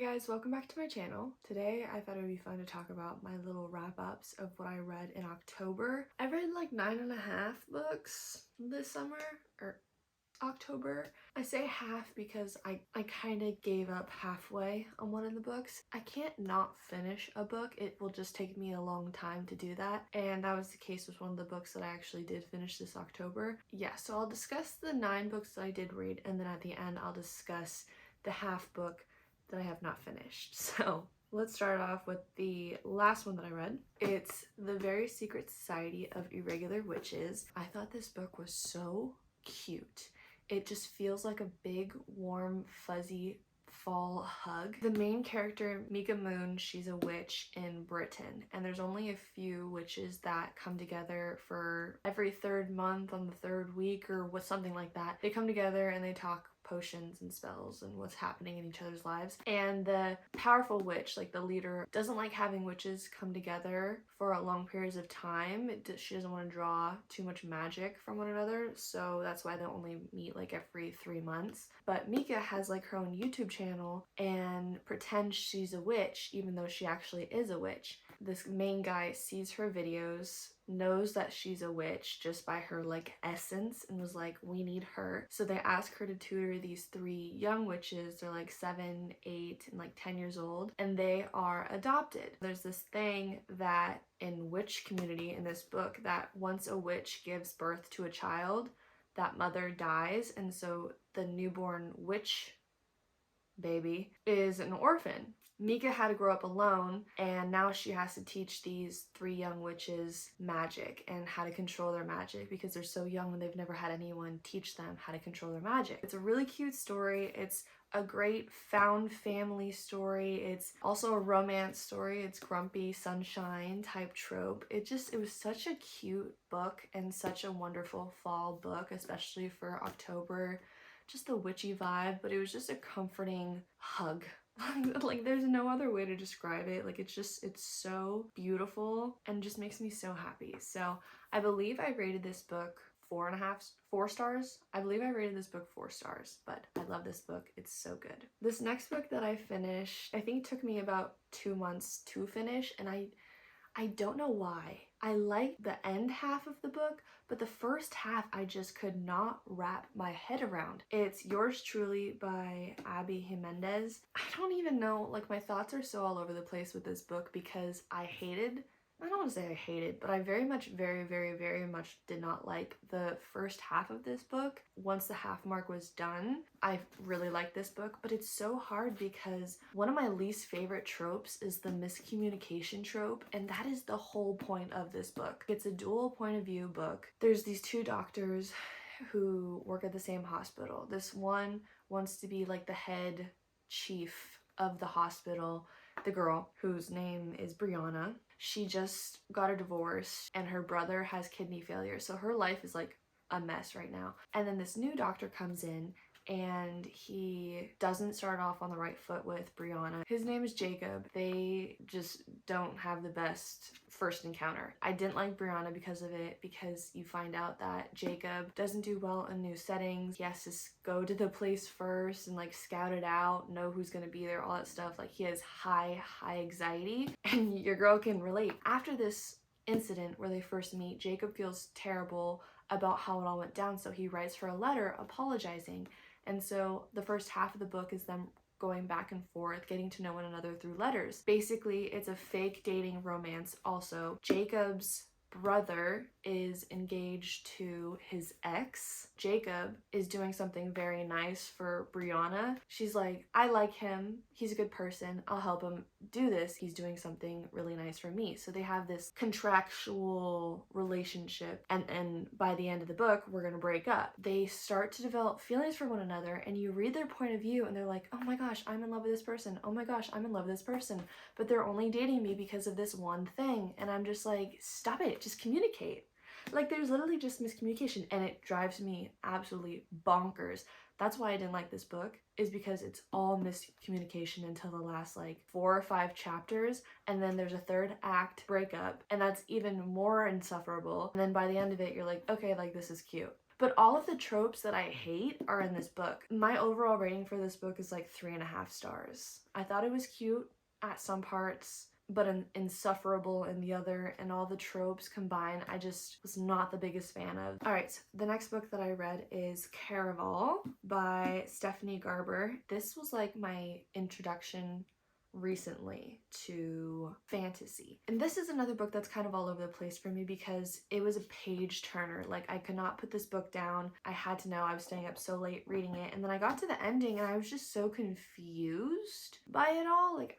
guys, welcome back to my channel. Today I thought it would be fun to talk about my little wrap-ups of what I read in October. I read like 9.5 books this summer, or October. I say half because I kind of gave up halfway on one of the books. I can't not finish a book. It will just take me a long time to do that. And that was the case with one of the books that I actually did finish this October. Yeah, so I'll discuss the 9 books that I did read, and then at the end I'll discuss the half book that I have not finished. So let's start off with the last one that I read. It's The Very Secret Society of Irregular Witches. I thought this book was so cute. It just feels like a big, warm, fuzzy fall hug. The main character, Mika Moon, she's a witch in Britain, and there's only a few witches that come together for every 3rd month on the 3rd week or something like that. They come together and they talk potions and spells and what's happening in each other's lives. And the powerful witch, like the leader, doesn't like having witches come together for long periods of time. She doesn't want to draw too much magic from one another, so that's why they only meet like every 3 months. But Mika has like her own YouTube channel and pretends she's a witch even though she actually is a witch. This main guy sees her videos, knows that she's a witch just by her like essence, and was like, we need her. So they ask her to tutor these 3 young witches. They're like 7, 8, and like 10 years old, and they are adopted. There's this thing that in witch community in this book, that once a witch gives birth to a child, that mother dies, and so the newborn witch baby is an orphan. Mika had to grow up alone, and now she has to teach these 3 young witches magic and how to control their magic because they're so young and they've never had anyone teach them how to control their magic. It's a really cute story. It's a great found family story. It's also a romance story. It's grumpy sunshine type trope. It was such a cute book and such a wonderful fall book, especially for October. Just the witchy vibe, but it was just a comforting hug. Like there's no other way to describe it. Like it's so beautiful and just makes me so happy. So I believe I rated this book 4 stars. I believe I rated this book 4 stars, but I love this book. It's so good. This next book that I finished, I think took me about 2 months to finish, and I don't know why. I like the end half of the book, but the first half I just could not wrap my head around. It's Yours Truly by Abby Jimenez. I don't even know, like my thoughts are so all over the place with this book because I don't want to say I hated, but I very much did not like the first half of this book. Once the half mark was done, I really liked this book, but it's so hard because one of my least favorite tropes is the miscommunication trope, and that is the whole point of this book. It's a dual point of view book. There's these 2 doctors who work at the same hospital. This one wants to be like the head chief of the hospital. The girl, whose name is Brianna, she just got a divorce and her brother has kidney failure, so her life is like a mess right now. And then this new doctor comes in and he doesn't start off on the right foot with Brianna. His name is Jacob. They just don't have the best first encounter. I didn't like Brianna because of it, because you find out that Jacob doesn't do well in new settings. He has to go to the place first and like scout it out, know who's gonna be there, all that stuff. Like he has high anxiety, and your girl can relate. After this incident where they first meet, Jacob feels terrible about how it all went down, so he writes her a letter apologizing. And so the first half of the book is them going back and forth, getting to know one another through letters. Basically, it's a fake dating romance also. Jacob's brother is engaged to his ex. Jacob is doing something very nice for Brianna. She's like, I like him, he's a good person, I'll help him do this, he's doing something really nice for me. So they have this contractual relationship, and by the end of the book we're gonna break up. They start to develop feelings for one another, and you read their point of view and they're like, oh my gosh, I'm in love with this person, oh my gosh, I'm in love with this person, but they're only dating me because of this one thing. And I'm just like, stop it, just communicate. Like there's literally just miscommunication, and it drives me absolutely bonkers. That's why I didn't like this book, is because it's all miscommunication until the last like 4 or 5 chapters, and then there's a 3rd act breakup, and that's even more insufferable. And then by the end of it you're like, okay, like this is cute. but all of the tropes that I hate are in this book. My overall rating for this book is like 3.5 stars. I thought it was cute at some parts, but insufferable in the other, and all the tropes combined I just was not the biggest fan of. Alright, so the next book that I read is Caraval by Stephanie Garber. This was like my introduction recently to fantasy. And this is another book that's kind of all over the place for me because it was a page turner. Like, I could not put this book down. I had to know. I was staying up so late reading it, and then I got to the ending and I was just so confused by it all. Like,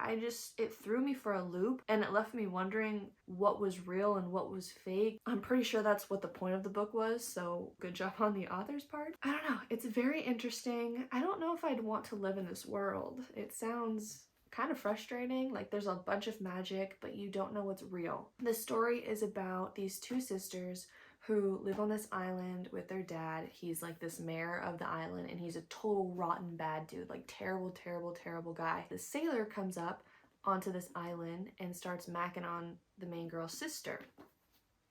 it threw me for a loop, and it left me wondering what was real and what was fake. I'm pretty sure that's what the point of the book was, so good job on the author's part. I don't know. It's very interesting. I don't know if I'd want to live in this world. It sounds kind of frustrating. Like, there's a bunch of magic, but you don't know what's real. The story is about these two sisters who live on this island with their dad. He's like this mayor of the island, and he's a total rotten bad dude, like terrible, terrible, terrible guy. The sailor comes up onto this island and starts macking on the main girl's sister,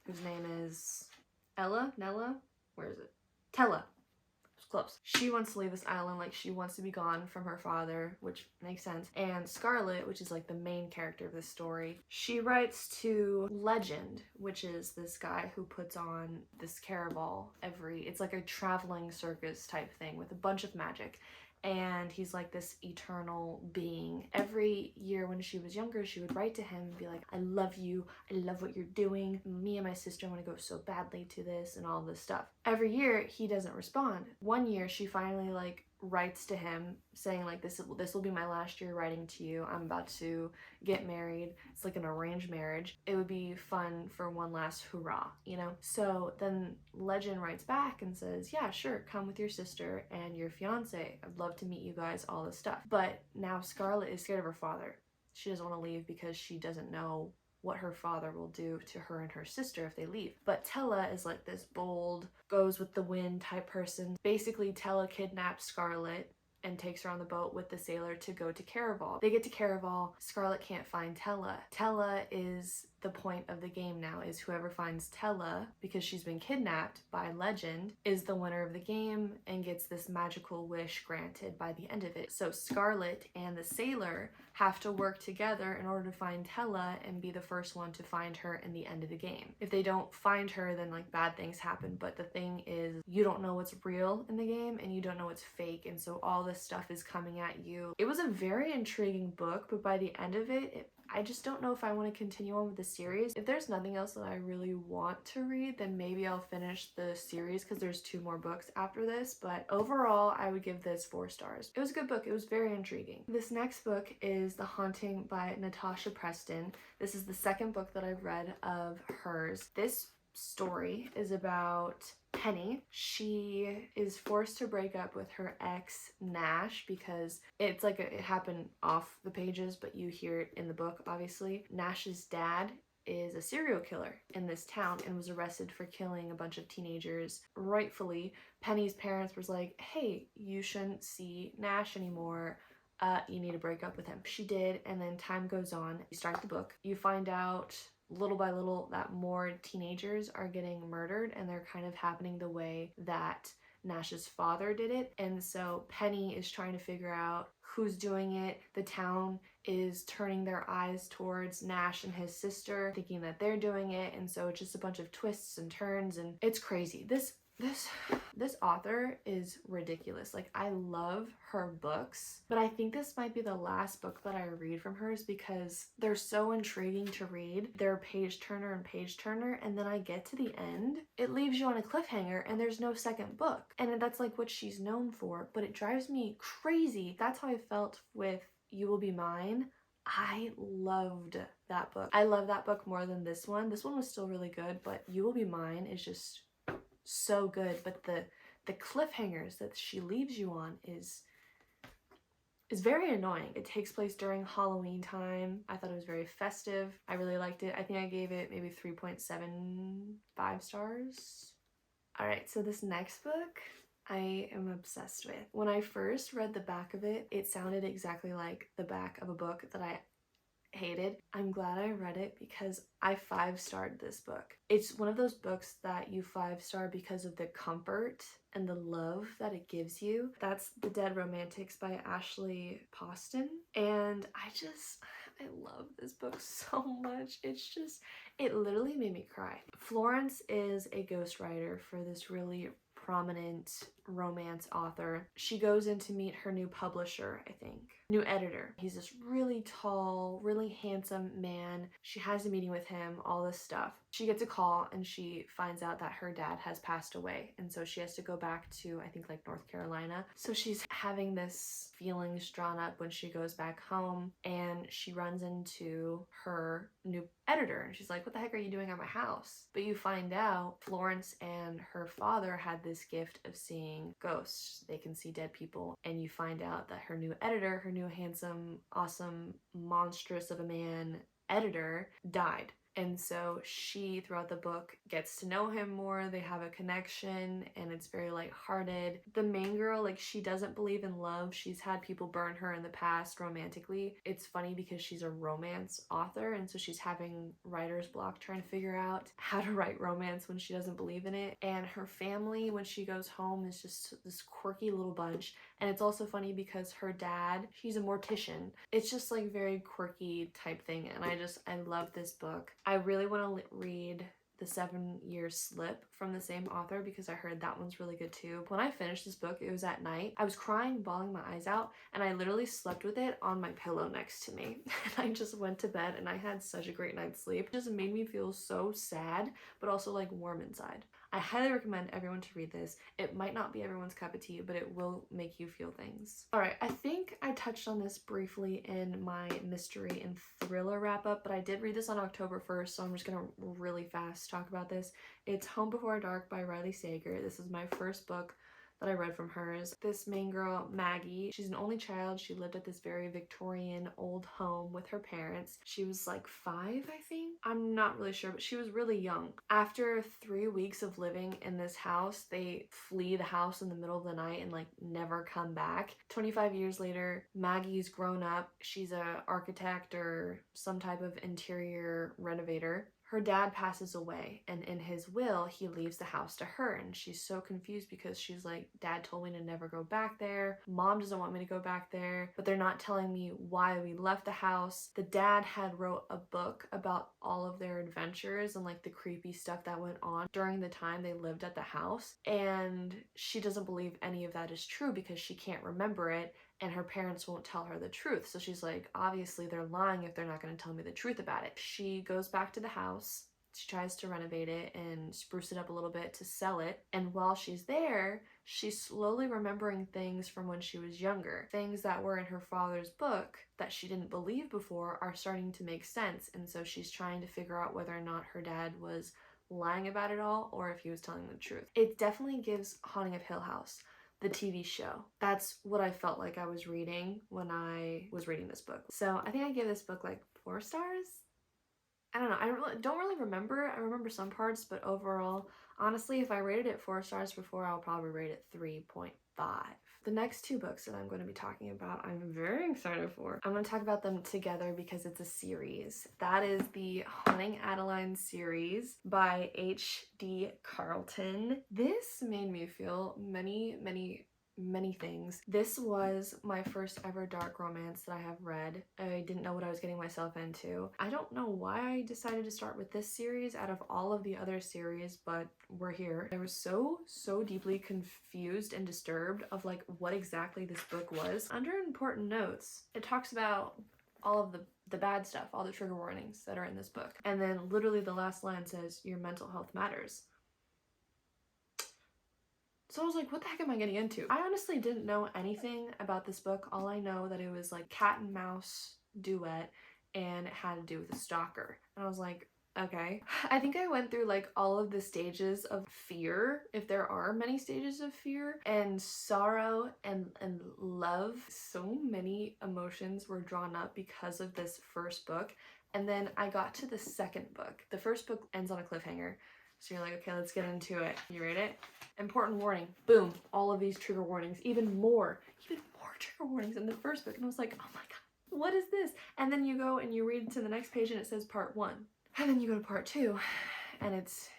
whose name is Nella? Where is it? Tella. Close. She wants to leave this island, like she wants to be gone from her father, which makes sense. And Scarlet, which is like the main character of this story, she writes to Legend, which is this guy who puts on this caraval it's like a traveling circus type thing with a bunch of magic. And he's like this eternal being. Every year when she was younger, she would write to him and be like, I love you, I love what you're doing, me and my sister want to go so badly to this, and all this stuff. Every year he doesn't respond. One year she finally like writes to him saying like, this will be my last year writing to you. I'm about to get married. It's like an arranged marriage. It would be fun for one last hurrah, you know? So then Legend writes back and says, yeah, sure, come with your sister and your fiance. I'd love to meet you guys, all this stuff. But now Scarlet is scared of her father. She doesn't want to leave because she doesn't know what her father will do to her and her sister if they leave. But Tella is like this bold, goes with the wind type person. Basically, Tella kidnaps Scarlet and takes her on the boat with the sailor to go to Caraval. They get to Caraval, Scarlet can't find Tella. Tella is the point of the game now, is whoever finds Tella, because she's been kidnapped by Legend, is the winner of the game and gets this magical wish granted by the end of it. So Scarlet and the sailor have to work together in order to find Tella and be the first one to find her in the end of the game. If they don't find her, then like bad things happen, but the thing is, you don't know what's real in the game and you don't know what's fake, and so all this stuff is coming at you. It was a very intriguing book, but by the end of it, I just don't know if I want to continue on with the series. If there's nothing else that I really want to read, then maybe I'll finish the series because there's 2 more books after this. But overall, I would give this 4 stars. It was a good book. It was very intriguing. This next book is The Haunting by Natasha Preston. This is the second book that I've read of hers. This story is about Penny. She is forced to break up with her ex Nash because it's like it happened off the pages, but you hear it in the book, obviously. Nash's dad is a serial killer in this town and was arrested for killing a bunch of teenagers. Rightfully, Penny's parents was like, hey, you shouldn't see Nash anymore. You need to break up with him. She did, and then time goes on. You start the book. You find out little by little that more teenagers are getting murdered, and they're kind of happening the way that Nash's father did it. And so Penny is trying to figure out who's doing it. The town is turning their eyes towards Nash and his sister, thinking that they're doing it, and so it's just a bunch of twists and turns, and it's crazy. This author is ridiculous. Like, I love her books, but I think this might be the last book that I read from hers because they're so intriguing to read. They're page turner and page turner, and then I get to the end, it leaves you on a cliffhanger and there's no second book. And that's like what she's known for, but it drives me crazy. That's how I felt with You Will Be Mine. I loved that book. I love that book more than this one. This one was still really good, but You Will Be Mine is just so good. But the cliffhangers that she leaves you on is very annoying. It takes place during Halloween time. I thought it was very festive. I really liked it. I think I gave it maybe 3.75 stars. Alright, so this next book I am obsessed with. When I first read the back of it, it sounded exactly like the back of a book that I hated. I'm glad I read it because I 5-starred this book. It's one of those books that you 5-star because of the comfort and the love that it gives you. That's The Dead Romantics by Ashley Poston. And I love this book so much. It literally made me cry. Florence is a ghostwriter for this really prominent romance author. She goes in to meet her new publisher, I think. New editor. He's this really tall, really handsome man. She has a meeting with him, all this stuff. She gets a call and she finds out that her dad has passed away. And so she has to go back to, I think, like North Carolina. So she's having this feelings drawn up when she goes back home, and she runs into her new editor and she's like, what the heck are you doing at my house? But you find out Florence and her father had this gift of seeing ghosts. They can see dead people. And you find out that her new editor, her new handsome, awesome, monstrous of a man editor, died. And so she, throughout the book, gets to know him more. They have a connection and it's very lighthearted. The main girl, like, she doesn't believe in love. She's had people burn her in the past romantically. It's funny because she's a romance author, and so she's having writer's block trying to figure out how to write romance when she doesn't believe in it. And her family, when she goes home, is just this quirky little bunch. And it's also funny because her dad, he's a mortician. It's just like very quirky type thing. And I love this book. I really want to read The 7-Year Slip from the same author because I heard that one's really good too. When I finished this book, it was at night. I was crying, bawling my eyes out, and I literally slept with it on my pillow next to me. And I just went to bed and I had such a great night's sleep. It just made me feel so sad, but also like warm inside. I highly recommend everyone to read this. It might not be everyone's cup of tea, but it will make you feel things. All right, I think I touched on this briefly in my mystery and thriller wrap up, but I did read this on October 1st, so I'm just gonna really fast talk about this. It's Home Before Dark by Riley Sager. This is my first book that I read from hers. This main girl, Maggie, she's an only child. She lived at this very Victorian old home with her parents. She was like 5, I think. I'm not really sure, but she was really young. After 3 weeks of living in this house, they flee the house in the middle of the night and like never come back. 25 years later, Maggie's grown up. She's an architect or some type of interior renovator. Her dad passes away, and in his will, he leaves the house to her, and she's so confused because she's like, Dad told me to never go back there. Mom doesn't want me to go back there, but they're not telling me why we left the house. The dad had wrote a book about all of their adventures and like the creepy stuff that went on during the time they lived at the house, and she doesn't believe any of that is true because she can't remember it, and her parents won't tell her the truth. So she's like, obviously they're lying if they're not going to tell me the truth about it. She goes back to the house. She tries to renovate it and spruce it up a little bit to sell it. And while she's there, she's slowly remembering things from when she was younger. Things that were in her father's book that she didn't believe before are starting to make sense. And so she's trying to figure out whether or not her dad was lying about it all or if he was telling the truth. It definitely gives Haunting of Hill House, the TV show. That's what I felt like I was reading when I was reading this book. So I think I gave this book like 4 stars. I don't know. I don't really remember. I remember some parts, but overall, honestly, if I rated it 4 stars before, I'll probably rate it 3.5. The next 2 books that I'm going to be talking about, I'm very excited for. I'm going to talk about them together because it's a series. That is the Haunting Adeline series by H.D. Carlton. This made me feel many things. This was my first ever dark romance that I have read. I didn't know what I was getting myself into. I don't know why I decided to start with this series out of all of the other series, but we're here. I was so deeply confused and disturbed of like what exactly this book was. Under important notes, it talks about all of the bad stuff, all the trigger warnings that are in this book. And then literally the last line says, your mental health matters. So I was like, what the heck am I getting into? I honestly didn't know anything about this book. All I know that it was like cat and mouse duet and it had to do with a stalker. And I was like, okay. I think I went through like all of the stages of fear, if there are many stages of fear, and sorrow and love. So many emotions were drawn up because of this first book. And then I got to the second book. The first book ends on a cliffhanger. So you're like, okay, let's get into it. You read it? Important warning. Boom. All of these trigger warnings. Even more trigger warnings in the first book. And I was like, oh my god. what is this? And then you go and you read to the next page and it says part 1. And then you go to part 2 and it's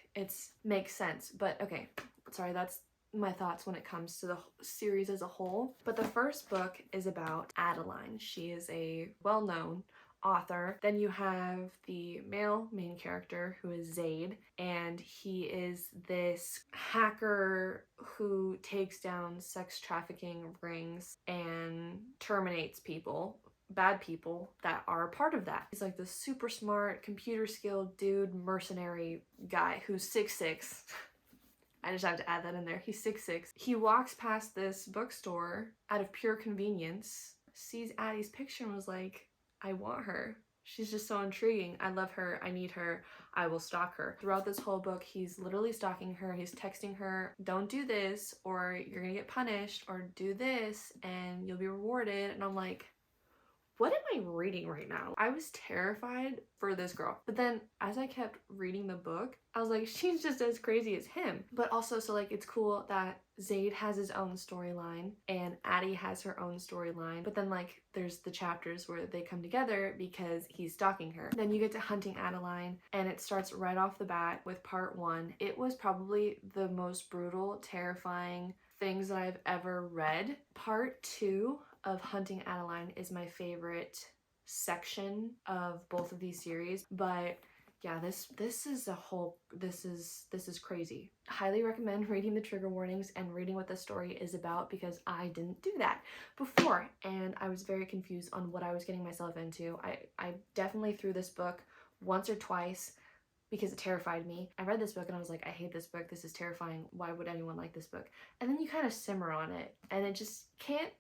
makes sense. But okay, sorry, that's my thoughts when it comes to the series as a whole. But the first book is about Adeline. She is a well-known author. Then you have the male main character who is Zaid, and he is this hacker who takes down sex trafficking rings and terminates people, bad people that are a part of that. He's like this super smart, computer skilled dude, mercenary guy who's 6'6". I just have to add that in there. He's 6'6". He walks past this bookstore out of pure convenience, sees Addie's picture and was like, I want her. She's just so intriguing. I love her. I need her. I will stalk her. Throughout this whole book, he's literally stalking her. He's texting her, don't do this or you're gonna get punished, or do this and you'll be rewarded. And I'm like, what am I reading right now? I was terrified for this girl. But then as I kept reading the book, I was like, she's just as crazy as him. But also, so like, it's cool that Zaid has his own storyline and Addie has her own storyline. But then like, there's the chapters where they come together because he's stalking her. Then you get to hunting Adeline and it starts right off the bat with part 1. It was probably the most brutal, terrifying things that I've ever read. Part 2 of Hunting Adeline is my favorite section of both of these series, but yeah, this is crazy. Highly recommend reading the trigger warnings and reading what the story is about, because I didn't do that before and I was very confused on what I was getting myself into. I definitely threw this book once or twice because it terrified me. I read this book and I was like, I hate this book. This is terrifying. Why would anyone like this book? And then you kind of simmer on it and it just can't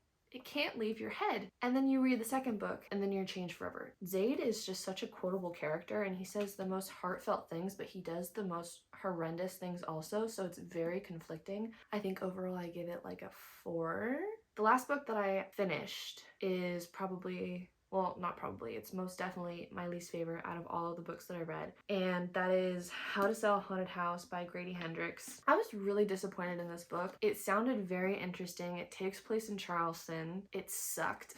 leave your head. And then you read the second book and then you're changed forever. Zaid is just such a quotable character and he says the most heartfelt things, but he does the most horrendous things also, so it's very conflicting. I think overall I give it like a 4. The last book that I finished is probably, well, not probably, it's most definitely my least favorite out of all of the books that I read, and that is How to Sell a Haunted House by Grady Hendrix. I was really disappointed in this book. It sounded very interesting. It takes place in Charleston. It sucked.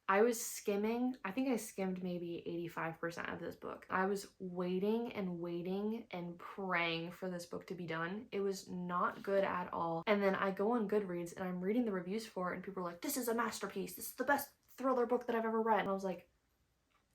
I was skimming, I think I skimmed maybe 85% of this book. I was waiting and praying for this book to be done. It was not good at all. And then I go on Goodreads and I'm reading the reviews for it and people are like, this is a masterpiece. This is the best thriller book that I've ever read. And I was like,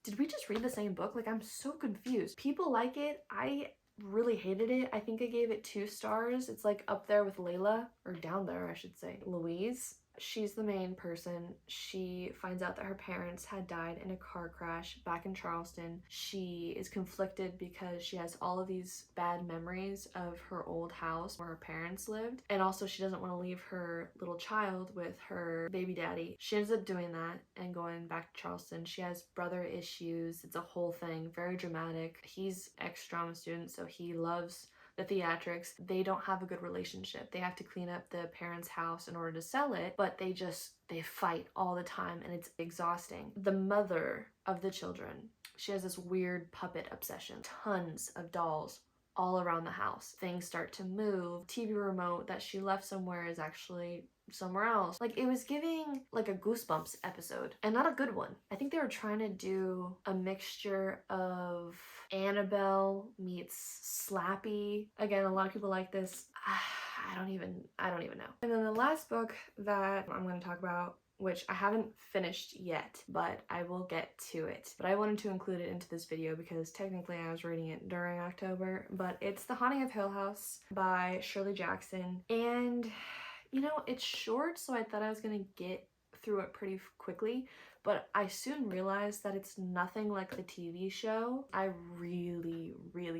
did we just read the same book? Like, I'm so confused. People like it. I really hated it. I think I gave it 2 stars. It's like up there with Layla, or down there I should say. Louise. She's the main person. She finds out that her parents had died in a car crash back in Charleston. She is conflicted because she has all of these bad memories of her old house where her parents lived. And also she doesn't want to leave her little child with her baby daddy. She ends up doing that and going back to Charleston. She has brother issues. It's a whole thing. Very dramatic. He's ex-drama student, so he loves the theatrics. They don't have a good relationship. They have to clean up the parents' house in order to sell it, but they fight all the time and it's exhausting. The mother of the children, she has this weird puppet obsession. Tons of dolls all around the house. Things start to move. TV remote that she left somewhere is actually somewhere else. Like, it was giving like a Goosebumps episode, and not a good one. I think they were trying to do a mixture of Annabelle meets Slappy. Again, a lot of people like this. I don't even know. And then the last book that I'm going to talk about, which I haven't finished yet, but I will get to it. But I wanted to include it into this video because technically I was reading it during October, but it's The Haunting of Hill House by Shirley Jackson. And you know, it's short, so I thought I was gonna get through it pretty quickly, but I soon realized that it's nothing like the TV show. I really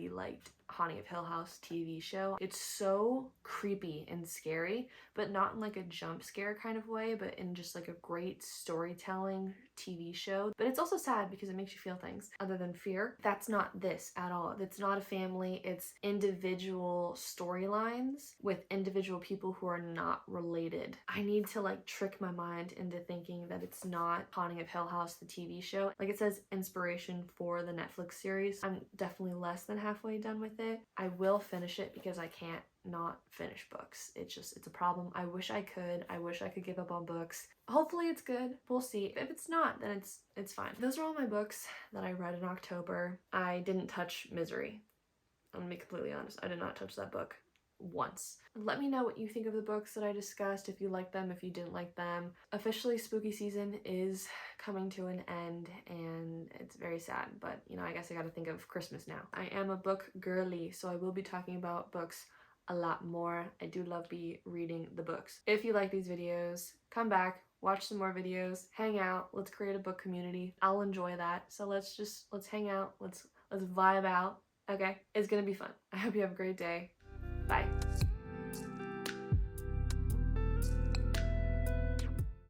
liked Haunting of Hill House TV show. It's so creepy and scary, but not in like a jump scare kind of way, but in just like a great storytelling TV show. But it's also sad because it makes you feel things other than fear. That's not this at all. It's not a family. It's individual storylines with individual people who are not related. I need to like trick my mind into thinking that it's not Haunting of Hill House, the TV show. Like, it says inspiration for the Netflix series. I'm definitely less than halfway done with with it. I will finish it because I can't not finish books. It's a problem. I wish I could. I wish I could give up on books. Hopefully it's good. We'll see. If it's not, then it's fine. Those are all my books that I read in October. I didn't touch Misery. I'm gonna be completely honest. I did not touch that book once. Let me know what you think of the books that I discussed, if you liked them, if you didn't like them. Officially, spooky season is coming to an end and it's very sad, but you know, I guess I gotta think of Christmas now. I am a book girly, so I will be talking about books a lot more. I do love reading the books. If you like these videos, come back, watch some more videos, hang out, let's create a book community. I'll enjoy that. So let's hang out, let's vibe out. Okay, it's gonna be fun. I hope you have a great day. Bye.